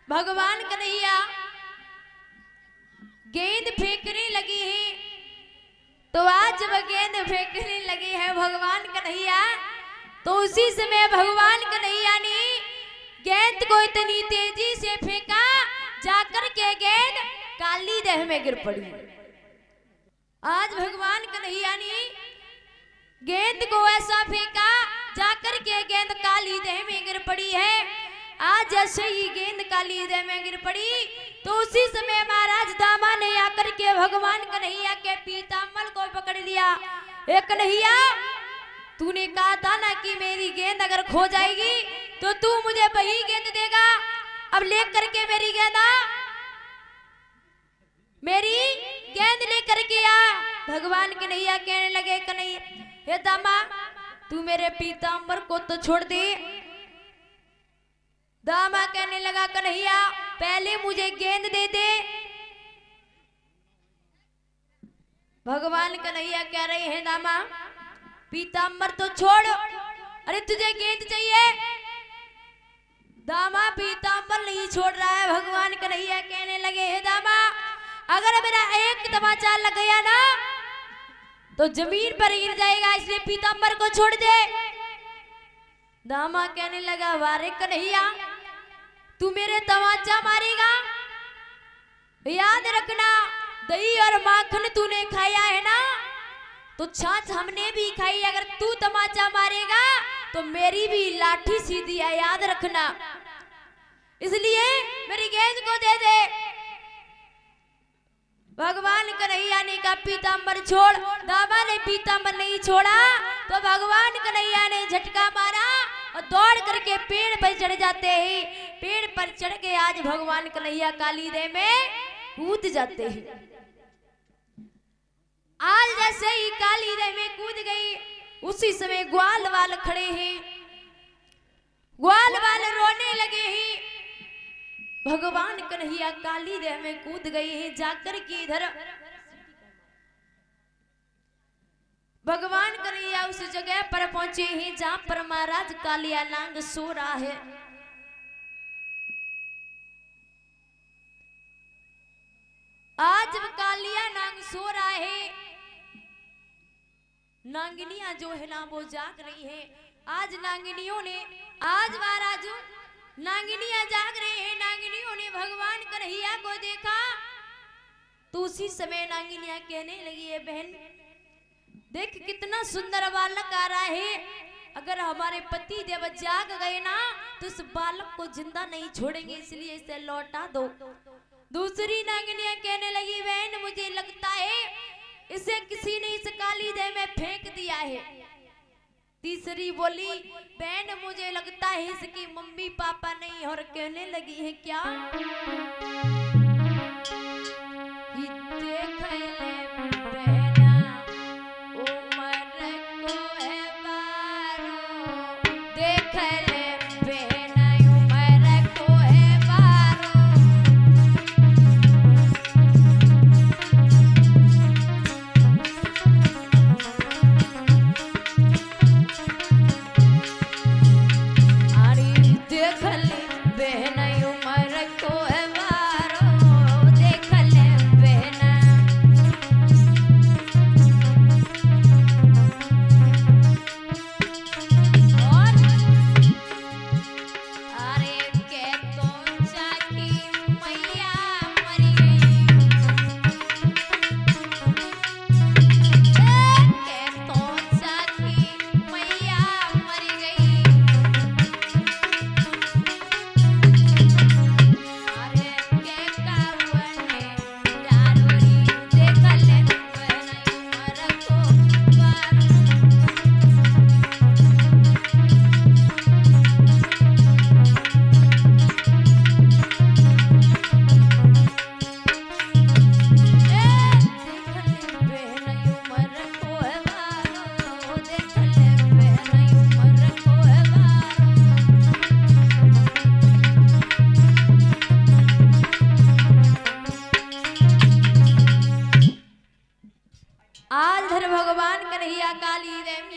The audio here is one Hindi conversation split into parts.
भगवान कन्हैया गेंद फेंकने लगी है। तो आज जब गेंद फेंकने लगी है भगवान कन्हैया, तो उसी समय भगवान कन्हैया ने गेंद को इतनी तेजी से फेंका जाकर के गेंद काली देह में गिर पड़ी। आज भगवान कन्हैया ने गेंद को ऐसा फेंका जाकर के गेंद काली देह में गिर पड़ी है। आज जैसे ही गेंद काली देह में गिर पड़ी तो उसी समय महाराज दामा ने आकर के भगवान कन्हैया के पीताम्बर को पकड़ लिया। ए कन्हैया, तूने कहा था ना कि मेरी गेंद अगर खो जाएगी तो तू मुझे वही गेंद देगा। अब लेकर के मेरी गेंद लेकर के आ। भगवान कन्हैया कहने लगे, कन्हैया हे दामा, तू मेरे पीताम्बर को तो छोड़ दे। दामा कहने लगा, कन्हैया पहले मुझे गेंद दे दे। भगवान कन्हैया कह रहे हैं, दामा पीताम्बर तो छोड़, अरे तुझे गेंद चाहिए। दामा पीताम्बर नहीं छोड़ रहा है। भगवान कन्हैया कहने लगे, हे दामा, अगर मेरा एक तमाचा लग गया ना तो जमीन पर गिर जाएगा, इसलिए पीताम्बर को छोड़ दे। दामा कहने लगा, वारे कन्हैया, तू मेरे तमाचा मारेगा? याद रखना, दही और माखन तूने खाया है ना, तो छाछ हमने भी खाई। अगर तू तमाचा मारेगा तो मेरी भी लाठी सीधी है, याद रखना। इसलिए मेरी गेंद को दे दे। भगवान कन्हैया ने कहा, पीताम्बर छोड़। दामा ने पीताम्बर नहीं छोड़ा तो भगवान कन्हैया ने झटका मारा और दौड़ करके पेड़ पर चढ़ जाते हैं। पेड़ पर चढ़ के आज भगवान कन्हैया काली देह में कूद जाते हैं। आज जैसे ही काली देह में कूद गई, उसी समय ग्वाल वाल खड़े हैं। ग्वाल वाल रोने लगे हैं। भगवान कन्हैया काली देह में कूद गई है। जाकर के इधर भगवान कन्हैया उस जगह पर पहुंचे हैं जहां पर महाराज कालिया नांग सो रहा है। आज जब कालिया नांग सो रहा है, नांगिनियां जो है ना वो जाग रही है। आज नांगिनियों ने, आज महाराज नांगिनियां जाग रहे हैं। नांगिनियों ने भगवान कन्हैया को देखा तो उसी समय नांगिनियां कहने लगी, है बहन देख कितना सुंदर बालक आ रहा है। अगर हमारे पति देव जाग गए ना तो इस बालक को जिंदा नहीं छोड़ेंगे, इसलिए इसे लौटा दो। दूसरी नांगिनियां कहने लगी, बहन मुझे लगता है इसे किसी ने इस काली देह में फेंक दिया है। तीसरी बोली, बहन मुझे लगता है इसकी मम्मी पापा नहीं। और कहने लगी है, क्या? देख ले बहना, उम्र को है बारो। देख ले बहना, उम्र को है बारो।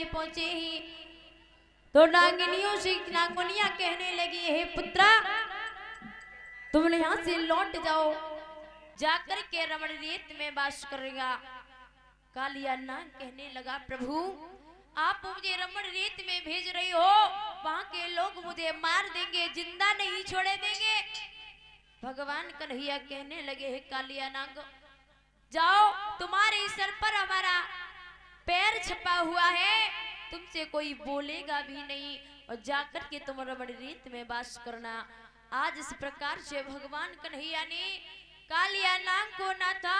पहुंचे ही तो नागिनियों से नागिनियां कहने लगी, हे पुत्रा तुम यहाँ से लौट जाओ, जाकर के रमण रेत में वास करेगा। कालिया नाग कहने लगा, प्रभु आप मुझे रमण रेत में भेज रही हो, वहां के लोग मुझे मार देंगे, जिंदा नहीं छोड़े देंगे। भगवान कन्हैया कहने लगे, हे कालिया नाग जाओ, तुम्हारे सर पर हमारा पैर छपा हुआ है, तुमसे कोई बोलेगा भी नहीं, और जाकर के तुम रमण रेत में वास करना। आज इस प्रकार से भगवान कन्हैया ने कालिया नाग को ना था,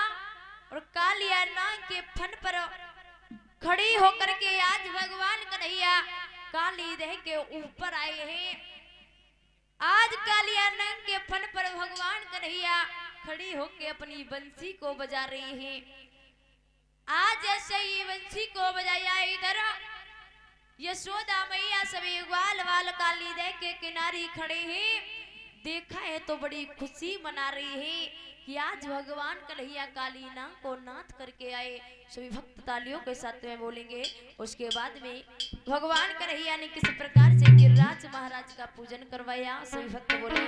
और कालिया नाग के फन पर खड़ी होकर के आज भगवान कन्हैया काली देह के ऊपर आए हैं। आज कालिया नाग के फन पर भगवान कन्हैया खड़ी होकर अपनी बंसी को बजा रही हैं। आज ऐसे ही बंसी को बजाया, इधर यशोदा मैया सभी ग्वाल वाल काली देह के किनारे खड़े हैं। देखा है तो बड़ी खुशी मना रही है कि आज भगवान कन्हैया काली नाग को नाथ करके आए। सभी भक्त तालियों के साथ में बोलेंगे। उसके बाद में भगवान कन्हैया ने किस प्रकार से गिरिराज महाराज का पूजन करवाया, सभी भक्त बोले।